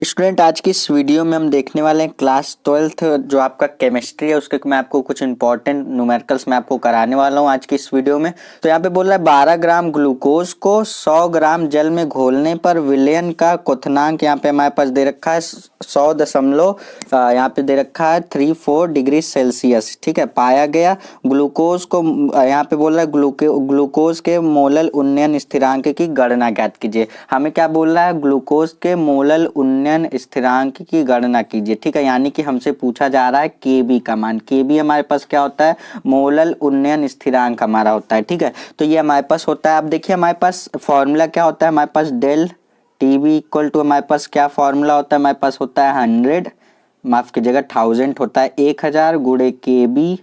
Student आज की इस वीडियो में हम देखने वाले हैं क्लास 12th जो आपका केमिस्ट्री है उसके मैं आपको कुछ इंपॉर्टेंट न्यूमेरिकल्स मैं आपको कराने वाला हूं आज की इस वीडियो में। तो यहाँ पे बोल रहा है 12 ग्राम ग्लूकोज को 100 ग्राम जल में घोलने पर विलयन का क्वथनांक यहाँ पे हमारे पास दे रखा है 100 दशमलव यहाँ पे दे रखा है 34 डिग्री सेल्सियस। ठीक है, पाया गया। ग्लूकोज को यहाँ पे बोल रहा है ग्लूकोज के मोलल उन्नयन स्थिरांक की गणना ज्ञात कीजिए। हमें क्या बोल रहा है, ग्लूकोज के मोलल उन्नयन स्थिरांक की गणना कीजिए। ठीक है, यानी कि हमसे पूछा जा रहा है केबी का मान। केबी हमारे पास क्या होता है, मोलल उन्नयन स्थिरांक हमारा होता है। ठीक है, तो ये हमारे पास होता है। अब देखिए हमारे पास फॉर्मूला क्या होता है, हमारे पास डेल टीबी इक्वल टू हमारे पास क्या फॉर्मूला होता है, हमारे पास होता है 100 माफ कीजिएगा 1000 होता है 1000 गुणे केबी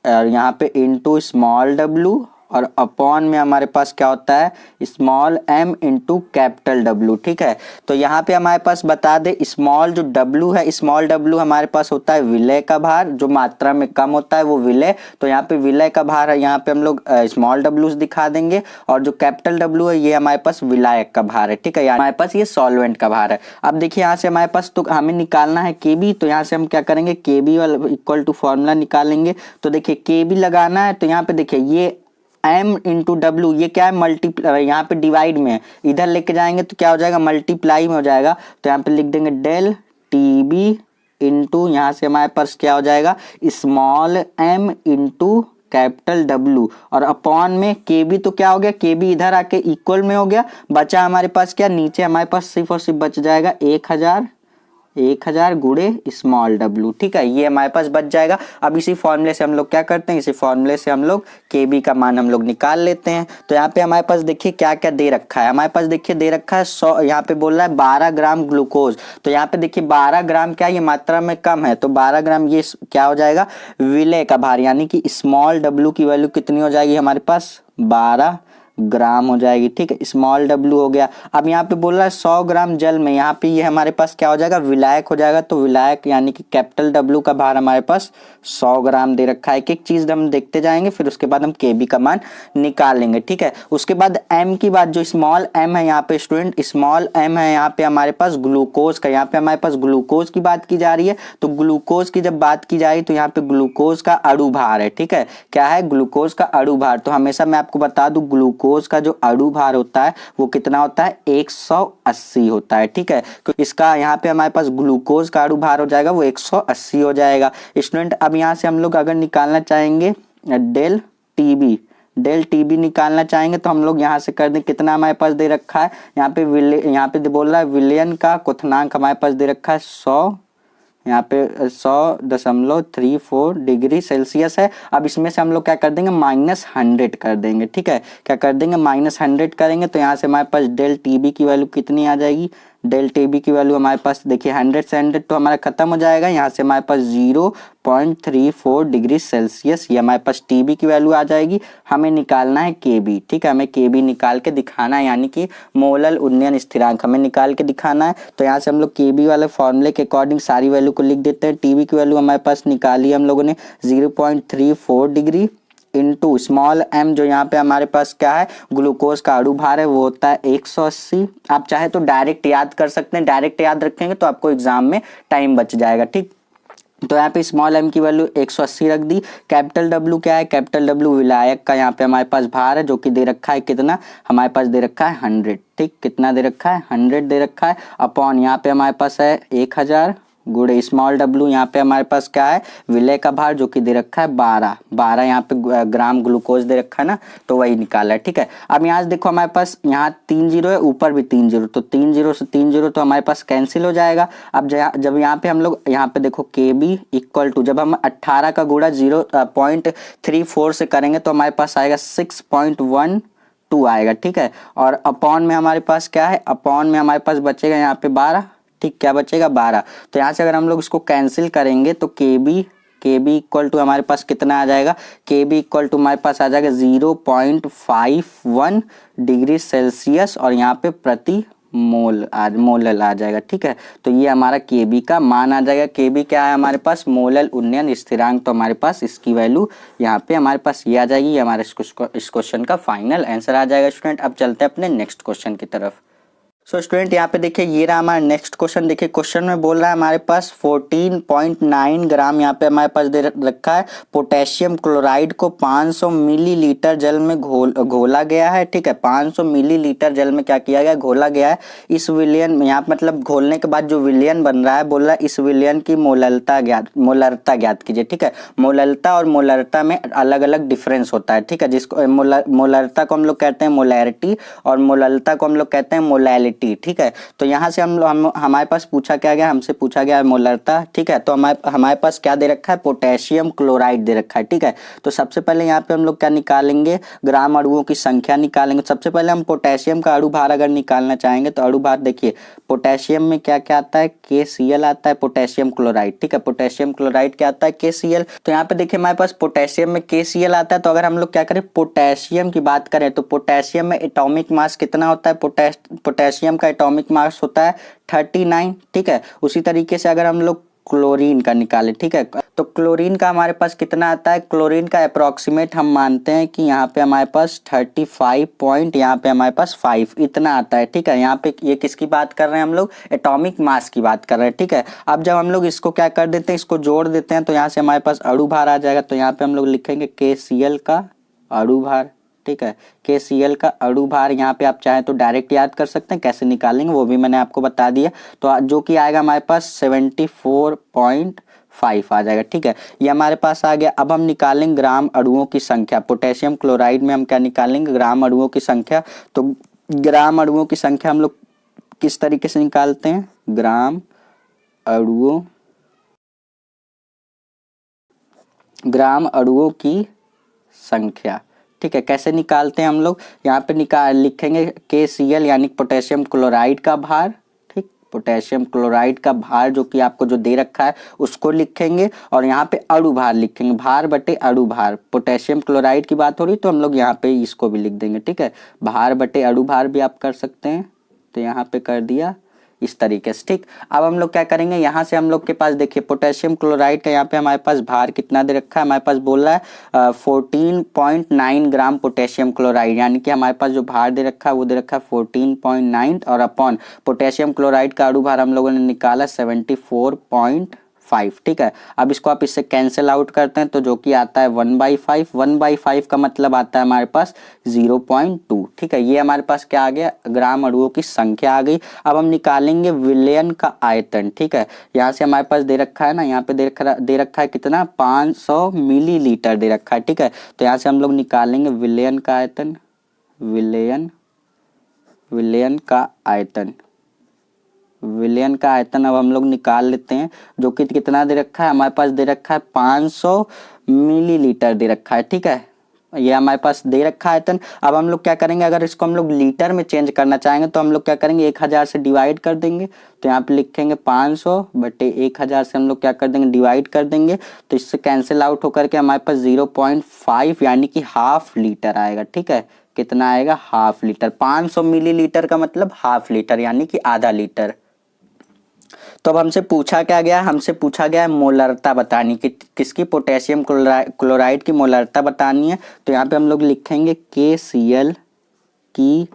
और यहाँ पे इनटू स्मॉल डब्लू और अपॉन में हमारे पास क्या होता है small M into capital W. ठीक है, तो यहाँ पे हमारे पास बता दे स्मॉल जो डब्लू है, स्मॉल डब्लू हमारे पास होता है विलय का भार, जो मात्रा में कम होता है वो विलय। तो यहाँ पे विलय का भार है, यहाँ पे हम लोग स्मॉल डब्लू दिखा देंगे और जो कैपिटल डब्लू है ये हमारे पास विलायक का भार है। ठीक है, हमारे पास ये सॉल्वेंट का भार है। अब देखिए यहाँ से हमारे पास तो हमें निकालना है केबी, तो यहाँ से हम क्या करेंगे केबी वाला इक्वल टू फॉर्मूला निकालेंगे। तो देखिए केबी लगाना है, तो यहाँ पे देखिए ये m इंटू डब्ल्यू ये क्या है मल्टीप्लाई, यहाँ पे डिवाइड में है, इधर लेके जाएंगे तो क्या हो जाएगा मल्टीप्लाई में हो जाएगा। तो यहाँ पे लिख देंगे डेल टी बी इंटू यहाँ से हमारे पास क्या हो जाएगा small m into capital W और अपॉन में केबी। तो क्या हो गया केबी इधर आके इक्वल में हो गया, बचा हमारे पास क्या नीचे हमारे पास सिर्फ और सिर्फ बच जाएगा 1000 गुणे स्मॉल डब्लू। ठीक है, ये हमारे पास बच जाएगा। अब इसी फॉर्मूले से हम लोग क्या करते हैं, इसी फॉर्मूले से हम लोग केबी का मान हम लोग निकाल लेते हैं। तो यहाँ पे हमारे पास देखिए क्या क्या दे रखा है, हमारे पास देखिए दे रखा है 100, यहाँ पे बोल रहा है 12 ग्राम ग्लूकोज। तो यहाँ पे देखिए 12 ग्राम क्या ये मात्रा में कम है, तो 12 ग्राम ये क्या हो जाएगा विलय का भार, यानी कि स्मॉल डब्लू की वैल्यू कितनी हो जाएगी हमारे पास 12 ग्राम हो जाएगी। ठीक है, स्मॉल डब्लू हो गया। अब यहाँ पे बोल रहा है 100 ग्राम जल में, यहाँ पे ये हमारे पास क्या हो जाएगा विलायक हो जाएगा। तो विलायक यानी कि कैपिटल डब्लू का भार हमारे पास 100 ग्राम दे रखा है। एक एक चीज हम देखते जाएंगे, फिर उसके बाद हम केबी का मान निकाल लेंगे। ठीक है, उसके बाद एम की बात, जो स्मॉल एम है यहाँ पे स्टूडेंट स्मॉल एम है यहाँ पे हमारे पास ग्लूकोज का, यहाँ पे हमारे पास ग्लूकोज की बात की जा रही है। तो ग्लूकोज की जब बात की जा रही है तो यहाँ पे ग्लूकोज का अणु भार है। ठीक है, क्या है ग्लूकोज का अणु भार। तो हमेशा मैं आपको बता दूं ग्लूकोज का जो अणु भार होता है वो कितना होता है 180 होता है। ठीक है, तो इसका यहाँ पे हमारे पास ग्लूकोज का अणु भार हो जाएगा वो 180 हो जाएगा स्टूडेंट। अब यहाँ से हम लोग अगर निकालना चाहेंगे डेल टीबी निकालना चाहेंगे तो हम लोग यहाँ से कर दें, कितना हमारे पास दे रखा है यहाँ पे बोल रहा है विलयन का क्वथनांक हमारे पास दे रखा है 100, यहाँ पे 100.34 डिग्री सेल्सियस है। अब इसमें से हम लोग क्या कर देंगे -100 कर देंगे। ठीक है, क्या कर देंगे -100 करेंगे तो यहाँ से हमारे पास डेल टीबी की वैल्यू कितनी आ जाएगी, डेल टीबी की वैल्यू हमारे पास देखिए 100 से 100 तो हमारा खत्म हो जाएगा, यहाँ से हमारे पास 0.34 डिग्री सेल्सियस ये हमारे पास टीबी की वैल्यू आ जाएगी। हमें निकालना है केबी। ठीक है, हमें केबी निकाल के दिखाना है, यानी कि मोलल उन्नयन स्थिरांक हमें निकाल के दिखाना है। तो यहाँ से हम लोग केबी वाले फॉर्मूले के अकॉर्डिंग सारी वैल्यू को लिख देते हैं। टीबी की वैल्यू हमारे पास निकाली हम लोगों ने 0.34 डिग्री इंटू स्मॉल एम जो यहाँ पे हमारे पास क्या है ग्लूकोज का अणु भार है वो होता है 180। आप चाहे तो डायरेक्ट याद कर सकते हैं, डायरेक्ट याद रखेंगे तो आपको एग्जाम में टाइम बच जाएगा। ठीक, तो यहाँ पे स्मॉल एम की वैल्यू 180 रख दी। कैपिटल डब्लू क्या है, कैपिटल डब्लू विलायक का यहाँ पे हमारे पास भार है जो कि दे रखा है कितना, हमारे पास दे रखा है 100। ठीक, कितना दे रखा है 100 दे रखा है अपॉन यहाँ पे हमारे पास है 1000 गुणे स्मॉल डब्लू यहाँ पे हमारे पास क्या है विलय का भार जो कि दे रखा है 12 यहाँ पे ग्राम ग्लूकोज दे रखा है ना, तो वही निकाला है। ठीक है, अब यहाँ से देखो हमारे पास यहाँ 3 जीरो है, ऊपर भी 3 जीरो, तो 3 जीरो से 3 जीरो तो हमारे पास कैंसिल हो जाएगा। अब जब यहाँ पे हम लोग यहाँ पे देखो केबी इक्वल टू जब हम 18 का गुणा 0.34 से करेंगे तो हमारे पास आएगा 6.12 आएगा। ठीक है, और अपॉन में हमारे पास क्या है, अपॉन में हमारे पास बचेगा यहाँ पे 12। ठीक, क्या बचेगा 12। तो यहाँ से अगर हम लोग इसको कैंसिल करेंगे तो केबी इक्वल टू हमारे पास कितना आ जाएगा, केबी इक्वल टू हमारे पास आ जाएगा 0.51 डिग्री सेल्सियस और यहाँ पे प्रति मोलल आ जाएगा। ठीक है, तो ये हमारा केबी का मान आ जाएगा। केबी क्या है हमारे पास मोलल उन्नयन स्थिरांक, तो हमारे पास इसकी वैल्यू यहाँ पे हमारे पास ये आ जाएगी। ये हमारे इस क्वेश्चन का फाइनल आंसर आ जाएगा स्टूडेंट। अब चलते हैं अपने नेक्स्ट क्वेश्चन की तरफ। सो स्टूडेंट यहाँ पे देखिए ये रहा हमारा नेक्स्ट क्वेश्चन। देखिए क्वेश्चन में बोल रहा है हमारे पास 14.9 ग्राम यहाँ पे हमारे पास दे रखा है पोटेशियम क्लोराइड को 500 मिलीलीटर जल में घोला गया है। ठीक है, 500 मिलीलीटर जल में क्या किया गया, घोला गया है। इस विलयन यहाँ मतलब घोलने के बाद जो विलयन बन रहा है, बोल रहा है इस विलयन की मोलरता ज्ञात कीजिए। ठीक है, मोलरता और मोलरता में अलग अलग डिफरेंस होता है। ठीक है, जिसको मोलरता को हम लोग कहते हैं मोलैरिटी और मोलरता को हम लोग कहते हैं मोलैलिटी। ठीक है, तो यहाँ से हमारे पास पूछा क्या गया, हमसे पूछा गया मोलरता। ठीक है, तो हमारे पास क्या दे रखा है, पोटेशियम क्लोराइड दे रखा है। ठीक है, तो सबसे पहले यहाँ पे हम लोग क्या निकालेंगे, ग्राम अणुओं की संख्या निकालेंगे। सबसे पहले हम पोटेशियम का अणु भार अगर निकालना चाहेंगे तो अणु भार देखिए पोटेशियम में क्या क्या आता है, KCl आता है, पोटेशियम क्लोराइड। ठीक है, पोटेशियम क्लोराइड क्या आता है, KCl। तो यहाँ पे देखिए हमारे पास पोटेशियम में KCl आता है। तो अगर हम लोग क्या करें, पोटेशियम की बात करें तो पोटेशियम में एटॉमिक मास कितना होता है, पोटेशियम का एटॉमिक मास होता है 39। ठीक है, उसी तरीके से अगर हम लोग क्लोरीन का निकालें, ठीक है, तो क्लोरीन का हमारे पास कितना आता है, क्लोरीन का अप्रोक्सीमेट हम मानते हैं कि यहाँ पे हमारे पास 35 पॉइंट, यहाँ पे हमारे पास 5 इतना आता है। ठीक है, यहाँ पे ये किसकी बात कर रहे हैं, हम लोग एटॉमिक मास की बात कर रहे हैं। ठीक है, अब जब हम लोग इसको क्या कर देते हैं, इसको जोड़ देते हैं तो यहाँ से हमारे पास अणु भार आ जाएगा। तो यहाँ पे हम लोग लिखेंगे KCl का अणु भार। ठीक है, KCl का अणु भार यहाँ पे आप चाहें तो डायरेक्ट याद कर सकते हैं, कैसे निकालेंगे वो भी मैंने आपको बता दिया। तो जो कि आएगा हमारे पास 74.5 आ जाएगा। ठीक है, ये हमारे पास आ गया। अब हम निकालेंगे ग्राम अणुओं की संख्या। पोटेशियम क्लोराइड में हम क्या निकालेंगे, ग्राम अणुओं की संख्या। तो ग्राम अणुओं की संख्या हम लोग किस तरीके से निकालते हैं, ग्राम अणुओं की संख्या। ठीक है, कैसे निकालते हैं हम लोग, यहाँ पे लिखेंगे KCl यानी पोटेशियम क्लोराइड का भार। ठीक, पोटेशियम क्लोराइड का भार जो कि आपको जो दे रखा है उसको लिखेंगे और यहाँ पे अणु भार लिखेंगे, भार बटे अणु भार। पोटेशियम क्लोराइड की बात हो रही तो हम लोग यहाँ पे इसको भी लिख देंगे। ठीक है, भार बटे अणु भार भी आप कर सकते हैं, तो यहाँ पे कर दिया इस तरीके से। ठीक, अब हम लोग क्या करेंगे, यहाँ से हम लोग के पास देखिए पोटेशियम क्लोराइड का यहाँ पे हमारे पास भार कितना दे रखा है, हमारे पास बोल रहा है 14.9 ग्राम पोटेशियम क्लोराइड, यानी कि हमारे पास जो भार दे रखा है वो दे रखा है 14.9 और अपॉन पोटेशियम क्लोराइड का अणु भार हम लोगों ने निकाला 74.5। ठीक है, अब इसको आप इससे कैंसिल आउट करते हैं तो जो कि आता है 1/5। 1/5 का मतलब आता है हमारे पास 0.2। ठीक है, ये हमारे पास क्या आ गया, ग्राम अणुओं की संख्या आ गई। अब हम निकालेंगे विलयन का आयतन। ठीक है, यहाँ से हमारे पास दे रखा है ना, यहाँ पे दे रखा है कितना, 500 मिलीलीटर दे रखा है। ठीक है, तो यहाँ से हम लोग निकालेंगे विलयन का आयतन, विलयन का आयतन, विलयन का आयतन अब हम लोग निकाल लेते हैं, जो कि कितना दे रखा है, हमारे पास दे रखा है 500 मिलीलीटर दे रखा है। ठीक है, ये हमारे पास दे रखा है आयतन। अब हम लोग क्या करेंगे, अगर इसको हम लोग लीटर में चेंज करना चाहेंगे तो हम लोग क्या करेंगे, 1000 से डिवाइड कर देंगे। तो यहाँ पे लिखेंगे 500 बटे 1000 से हम लोग क्या कर देंगे, डिवाइड कर देंगे। तो इससे कैंसिल आउट होकर के हमारे पास 0.5 यानी कि हाफ लीटर आएगा। ठीक है, कितना आएगा, हाफ लीटर। 500 मिलीलीटर का मतलब हाफ लीटर यानी कि आधा लीटर। तो अब हमसे पूछा क्या गया, हमसे पूछा गया है मोलरता बतानी कि किसकी, पोटेशियम क्लोराइड की मोलरता बतानी है। तो यहाँ पे हम लोग लिखेंगे KCl की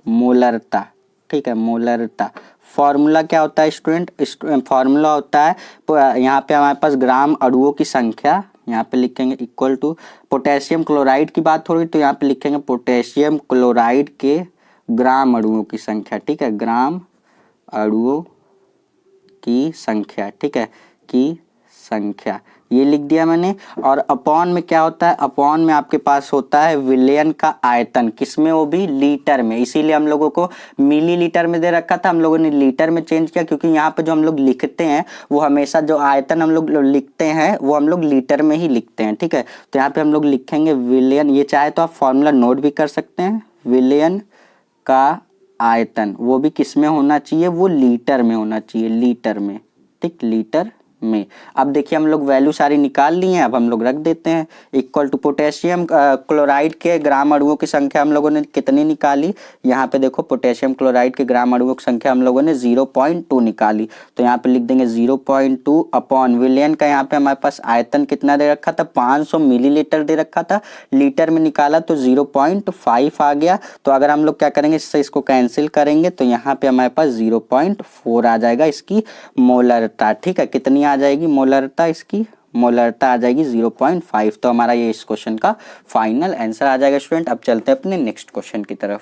मोलरता। ठीक है, मोलरता फॉर्मूला क्या होता है स्टूडेंट, फॉर्मूला होता है यहाँ पे हमारे पास ग्राम अणुओं की संख्या, यहाँ पे लिखेंगे इक्वल टू पोटेशियम क्लोराइड की बात हो रही तो यहाँ पे लिखेंगे पोटेशियम क्लोराइड के ग्राम अणुओं की संख्या। ठीक है, ग्राम अणुओं की संख्या। ठीक है, की संख्या ये लिख दिया मैंने। और अपॉन में क्या होता है, अपॉन में आपके पास होता है विलयन का आयतन, किसमें, वो भी लीटर में। इसीलिए हम लोगों को मिलीलीटर में दे रखा था, हम लोगों ने लीटर में चेंज किया क्योंकि यहाँ पे जो हम लोग लिखते हैं वो हमेशा जो आयतन हम लोग लिखते हैं वो हम लोग लीटर में ही लिखते हैं। ठीक है, तो यहाँ पे हम लोग लिखेंगे विलयन, ये चाहे तो आप फॉर्मूला नोट भी कर सकते हैं, विलयन का आयतन वो भी किस में होना चाहिए, वो लीटर में होना चाहिए, लीटर में। ठीक, लीटर में। अब देखिए हम लोग वैल्यू सारी निकाल ली हैं, अब हम लोग रख देते हैं इक्वल टू पोटेशियम क्लोराइड के ग्राम अणुओं की संख्या हम लोगों ने कितनी निकाली, यहाँ पे देखो पोटेशियम क्लोराइड के ग्राम अणुओं की संख्या हम लोगों ने 0.2 निकाली। तो यहाँ पे लिख देंगे 0.2 अपॉन विलियन का यहाँ पे हमारे पास आयतन कितना दे रखा था, 500 मिलीलीटर दे रखा था, लीटर में निकाला तो 0.5 आ गया। तो अगर हम लोग क्या करेंगे, इससे इसको कैंसिल करेंगे तो यहाँ पे हमारे पास 0.4 आ जाएगा इसकी मोलरता। ठीक है, कितनी आ जाएगी मोलरता, इसकी मोलरता आ जाएगी 0.5। तो हमारा ये इस क्वेश्चन का फाइनल आंसर आ जाएगा स्टूडेंट। अब चलते हैं अपने नेक्स्ट क्वेश्चन की तरफ।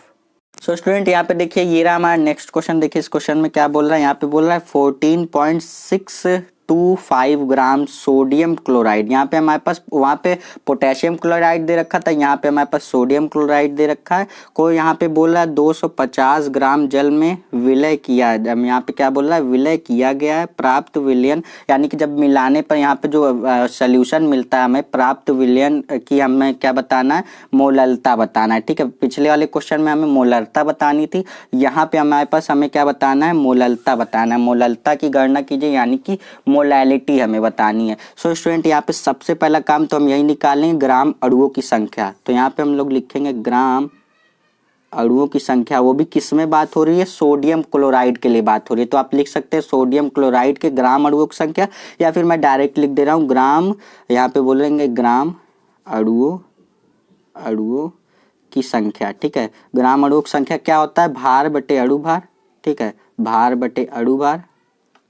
सो स्टूडेंट यहाँ पे देखिए ये रहा हमारा नेक्स्ट क्वेश्चन। देखिए इस क्वेश्चन में क्या बोल रहा है, यहाँ पे बोल रहा है 14.625 ग्राम सोडियम क्लोराइड। यहाँ पे हमारे पास वहाँ पे पोटेशियम क्लोराइड दे रखा था, यहाँ पे हमारे पास सोडियम क्लोराइड दे रखा है। कोई यहाँ पे बोल रहा है 250 ग्राम जल में विलय किया है। अब यहाँ पे क्या बोल रहा है, विलय किया गया है, प्राप्त विलयन यानी कि जब मिलाने पर यहाँ पे जो सोल्यूशन मिलता है हमें प्राप्त विलयन की हमें क्या बताना है, मोललता बताना है। ठीक है, पिछले वाले क्वेश्चन में हमें मोलरता बतानी थी, यहाँ पे हमारे पास हमें क्या बताना है, मोललता बताना है। मोललता की गणना कीजिए यानी कि मोलैलिटी हमें बतानी है। सो स्टूडेंट यहाँ पे सबसे पहला काम तो हम यही निकालेंगे ग्राम अणुओं की संख्या। तो यहाँ पे हम लोग लिखेंगे ग्राम अणुओं की संख्या, वो भी किस में बात हो रही है, सोडियम क्लोराइड के लिए बात हो रही है। तो आप लिख सकते हैं सोडियम क्लोराइड के ग्राम अणुओं की संख्या, या फिर मैं डायरेक्ट लिख दे रहा हूँ ग्राम, यहाँ पे बोलेंगे ग्राम अणुओं की संख्या। ठीक है, ग्राम अणुओं की संख्या क्या होता है, भार बटे अणु भार। ठीक है, भार बटे अणु भार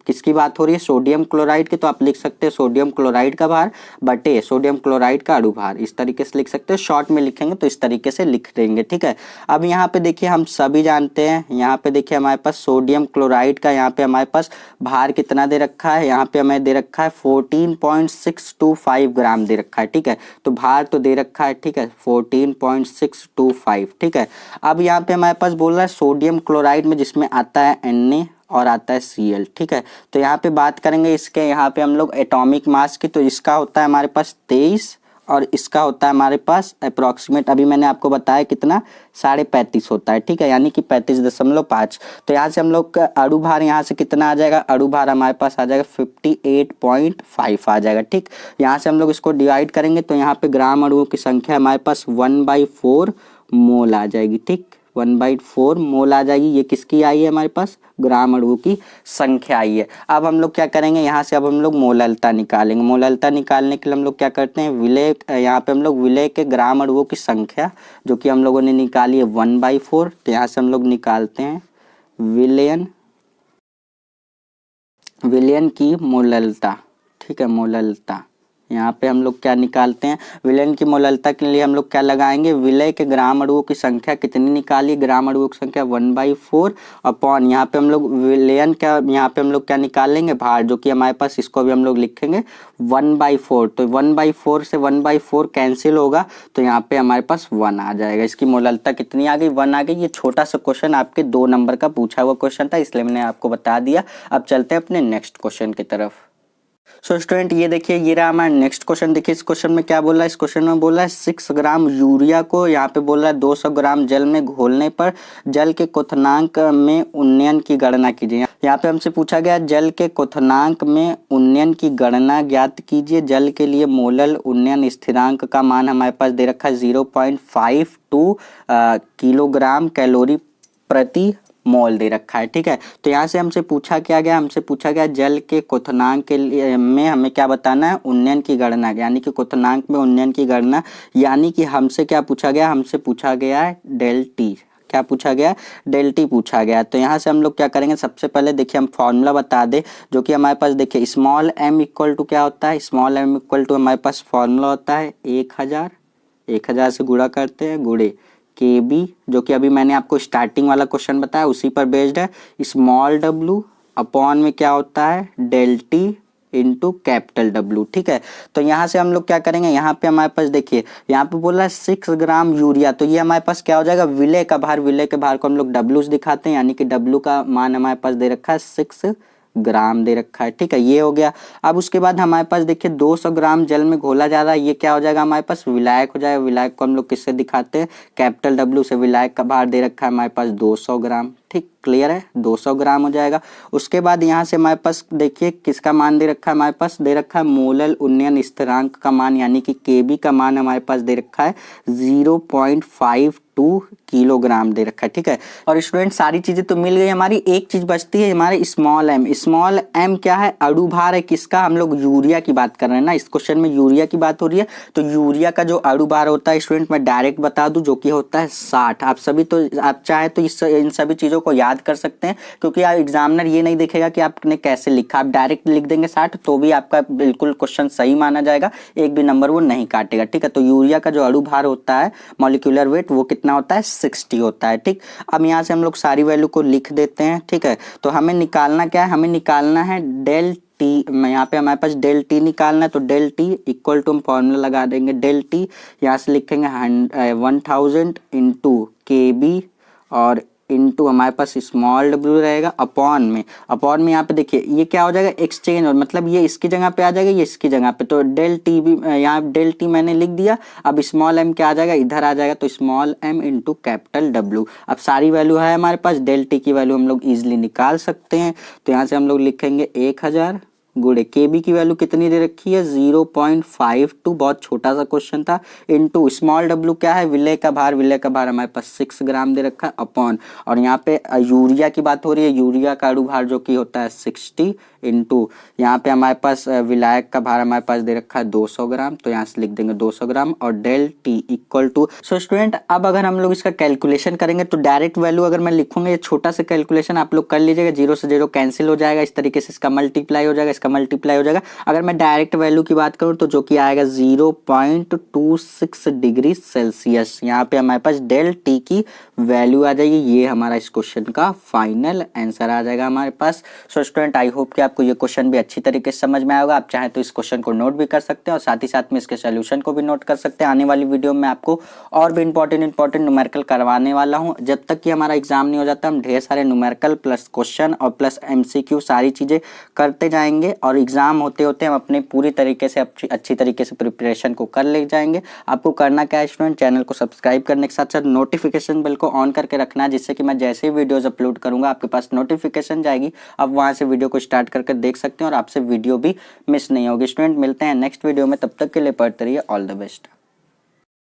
किसकी बात हो रही है, सोडियम क्लोराइड की। तो आप लिख सकते हैं सोडियम क्लोराइड का भार बटे सोडियम क्लोराइड का अणु भार, इस तरीके से लिख सकते हैं। शॉर्ट में लिखेंगे तो इस तरीके से लिख देंगे। ठीक है, अब यहाँ पे देखिए हम सभी जानते हैं, यहाँ पे देखिए हमारे पास सोडियम क्लोराइड का यहाँ पे हमारे पास भार कितना दे रखा है, यहाँ पे हमें दे रखा है 14.625 ग्राम दे रखा है। ठीक है, तो भार तो दे रखा है, ठीक है 14.625। ठीक है, अब यहाँ पे हमारे पास बोल रहा है सोडियम क्लोराइड में जिसमें आता है Na और आता है Cl। ठीक है, तो यहाँ पे बात करेंगे इसके, यहाँ पे हम लोग एटॉमिक मास की, तो इसका होता है हमारे पास 23 और इसका होता है हमारे पास अप्रॉक्सीमेट, अभी मैंने आपको बताया कितना 35.5 होता है। ठीक है, यानी कि 35.5। तो यहाँ से हम लोग का अणु भार यहाँ से कितना आ जाएगा, अणु भार हमारे पास आ जाएगा 58.5 आ जाएगा। ठीक, यहाँ से हम लोग इसको डिवाइड करेंगे तो यहाँ पे ग्राम अणुओं की संख्या हमारे पास 1/4 मोल आ जाएगी। ठीक, 1/4 मोल आ जाएगी। ये किसकी आई है, हमारे पास ग्राम अणुओं की संख्या आई है। अब हम लोग क्या करेंगे, यहाँ से अब हम लोग मोललता निकालेंगे। मोललता निकालने के लिए हम लोग क्या करते हैं, विलय, यहाँ पे हम लोग विलय के ग्राम अणुओं की संख्या जो कि हम लोगों ने निकाली है 1/4। तो यहाँ से हम लोग निकालते हैं विलयन की मोललता। ठीक है, मोललता यहाँ पे हम लोग क्या निकालते हैं, विलयन की मोललता के लिए हम लोग क्या लगाएंगे, विलय के ग्राम अणुओं की संख्या कितनी निकाली, ग्राम अणुओं की संख्या 1/4 अपॉन यहाँ पे हम लोग विलयन का, यहाँ पे हम लोग क्या निकाल लेंगे, भार, जो कि हमारे पास इसको भी हम लोग लिखेंगे 1/4। तो 1/4 से 1/4 कैंसिल होगा तो यहाँ पे हमारे पास 1 आ जाएगा। इसकी मोललता कितनी आ गई, 1 आ गई। ये छोटा सा क्वेश्चन आपके 2 नंबर का पूछा हुआ क्वेश्चन था, इसलिए मैंने आपको बता दिया। अब चलते हैं अपने नेक्स्ट क्वेश्चन की तरफ। सो स्टूडेंट ये देखिए ये रहा हमारा नेक्स्ट क्वेश्चन। देखिए इस क्वेश्चन में क्या बोल रहा है, इस क्वेश्चन में बोल रहा है 6 ग्राम यूरिया को यहाँ पे बोल रहा है 200 ग्राम जल में घोलने पर जल के क्वथनांक में उन्नयन की गणना कीजिए। यहाँ पे हमसे पूछा गया जल के क्वथनांक में उन्नयन की गणना ज्ञात कीजिए। जल के लिए मोलल उन्नयन स्थिरांक का मान हमारे पास दे रखा है 0.52 किलोग्राम कैलोरी प्रति मोल दे रखा है। ठीक है, तो यहाँ से हमसे पूछा क्या गया, हमसे पूछा गया जल के क्वथनांक के लिए में हमें क्या बताना है, उन्नयन की गणना, यानी कि क्वथनांक में उन्नयन की गणना, यानी कि हमसे क्या पूछा गया, हमसे पूछा गया है डेल टी। क्या पूछा गया, डेल टी पूछा गया। तो यहाँ से हम लोग क्या करेंगे, सबसे पहले देखिए हम फॉर्मूला बता दे, जो कि हमारे पास देखिए स्मॉल m इक्वल टू क्या होता है, स्मॉल m इक्वल टू हमारे पास फॉर्मूला होता है 1000 से गुणा करते हैं गुणे KB, जो कि अभी मैंने आपको स्टार्टिंग वाला क्वेश्चन बताया उसी पर बेस्ड है। स्मॉल w अपॉन में क्या होता है, del T into capital W। ठीक है, तो यहाँ से हम लोग क्या करेंगे, यहाँ पे हमारे पास देखिए यहाँ पे बोला है 6 ग्राम यूरिया, तो ये हमारे पास क्या हो जाएगा, विलय का भार, विलय के भार को हम लोग W दिखाते हैं, यानी कि W का मान हमारे पास दे रखा है 6 ग्राम दे रखा है। ठीक है, ये हो गया। अब उसके बाद हमारे पास देखिए 200 ग्राम जल में घोला जा रहा है, ये क्या हो जाएगा, हमारे पास विलायक हो जाएगा। विलायक को हम लोग किससे दिखाते हैं, कैपिटल W से। विलायक का भार दे रखा है हमारे पास 200 ग्राम। ठीक, क्लियर है, 200 ग्राम हो जाएगा। उसके बाद यहाँ से हमारे पास देखिए किसका मान दे रखा है, हमारे पास दे रखा है मोलल उन्नयन स्थिरांक का मान यानी कि केबी का मान हमारे पास दे रखा है 0.52 किलोग्राम दे रखा है। ठीक है, और स्टूडेंट सारी चीजें तो मिल गई हमारी, एक चीज बचती है हमारे स्मॉल एम। स्मॉल एम क्या है, अणु भार है किसका, हम लोग यूरिया की बात कर रहे हैं ना, इस क्वेश्चन में यूरिया की बात हो रही है। तो यूरिया का जो अणु भार होता है स्टूडेंट मैं डायरेक्ट बता दूं जो कि होता है 60। आप सभी तो आप चाहे तो इन सभी चीजों को याद कर सकते हैं, क्योंकि आप एग्जामिनर ये नहीं देखेगा कि आपने कैसे लिखा, आप डायरेक्ट लिख देंगे 60 तो भी आपका बिल्कुल क्वेश्चन सही माना जाएगा, एक भी नंबर वो नहीं काटेगा। ठीक है, तो यूरिया का जो अणु भार होता है मॉलिक्यूलर वेट वो कितना होता है, 60 होता है। ठीक, अब यहाँ से हम लोग सारी वैल्यू को लिख देते हैं। ठीक है, तो हमें निकालना क्या है, हमें निकालना है डेल टी। यहाँ पे हमारे पास डेल टी निकालना है, तो डेल टी इक्वल टू हम फॉर्मूला लगा देंगे, डेल टी यहाँ से लिखेंगे 1000 इंटू के बी और इंटू हमारे पास स्मॉल डब्ल्यू रहेगा अपॉन में यहाँ पे देखिए ये क्या हो जाएगा, एक्सचेंज, और मतलब ये इसकी जगह पे आ जाएगा, ये इसकी जगह पे, तो डेल टी भी यहाँ डेल टी मैंने लिख दिया। अब स्मॉल एम क्या आ जाएगा, इधर आ जाएगा, तो small M into capital W. अब सारी वैल्यू है हमारे पास, डेल टी की वैल्यू हम लोग इजिली निकाल सकते हैं। तो यहाँ से हम लोग लिखेंगे 1000 गुणे के बी की वैल्यू कितनी दे रखी है 0.52, बहुत छोटा सा क्वेश्चन था, इनटू स्मॉल डब्ल्यू क्या है, विलय का भार हमारे पास 6 ग्राम दे रखा है, अपॉन, और यहाँ पे यूरिया की बात हो रही है, यूरिया का अणु भार जो कि होता है 60 इंटू यहाँ पे हमारे पास विलायक का भार हमारे पास दे रखा है 200 ग्राम, तो यहाँ से लिख देंगे 200 ग्राम और del T equal to. So student अब अगर हम लोग इसका कैलकुलेशन करेंगे तो डायरेक्ट वैल्यू अगर मैं लिखूंगा, ये छोटा सा कैलकुलेशन आप लोग कर लीजिएगा, 0 से 0 कैंसिल हो जाएगा, इस तरीके से इसका मल्टीप्लाई हो जाएगा, इसका मल्टीप्लाई हो जाएगा। अगर मैं डायरेक्ट वैल्यू की बात करूं तो जो कि आएगा 0.26 डिग्री सेल्सियस, यहाँ पे हमारे पास डेल टी की वैल्यू आ जाएगी। ये हमारा इस क्वेश्चन का फाइनल आंसर आ जाएगा हमारे पास। सो स्टूडेंट आई होप कि आपको ये क्वेश्चन भी अच्छी तरीके से समझ में आएगा। आप चाहे तो इस क्वेश्चन को नोट भी कर सकते हैं और साथ ही साथ में इसके सोल्यूशन को भी नोट कर सकते हैं। आने वाली वीडियो में आपको और भी इंपॉर्टेंट न्यूमेरिकल करवाने वाला हूं। जब तक कि हमारा एग्जाम नहीं हो जाता हम ढेर सारे न्यूमेरिकल प्लस क्वेश्चन और प्लस एमसीक्यू सारी चीजें करते जाएंगे, और एग्जाम होते होते हम अपने पूरी तरीके से अच्छी तरीके से प्रिपरेशन को कर ले जाएंगे। आपको करना क्या है स्टूडेंट, चैनल को सब्सक्राइब करने के साथ साथ नोटिफिकेशन बेल को ऑन करके रखना है, जिससे कि मैं जैसे ही वीडियोस अपलोड करूंगा आपके पास नोटिफिकेशन जाएगी, आप वहां से वीडियो को स्टार्ट करके देख सकते हैं और आपसे वीडियो भी मिस नहीं होगी। स्टूडेंट मिलते हैं नेक्स्ट वीडियो में, तब तक के लिए पढ़ते रहिए। All the best.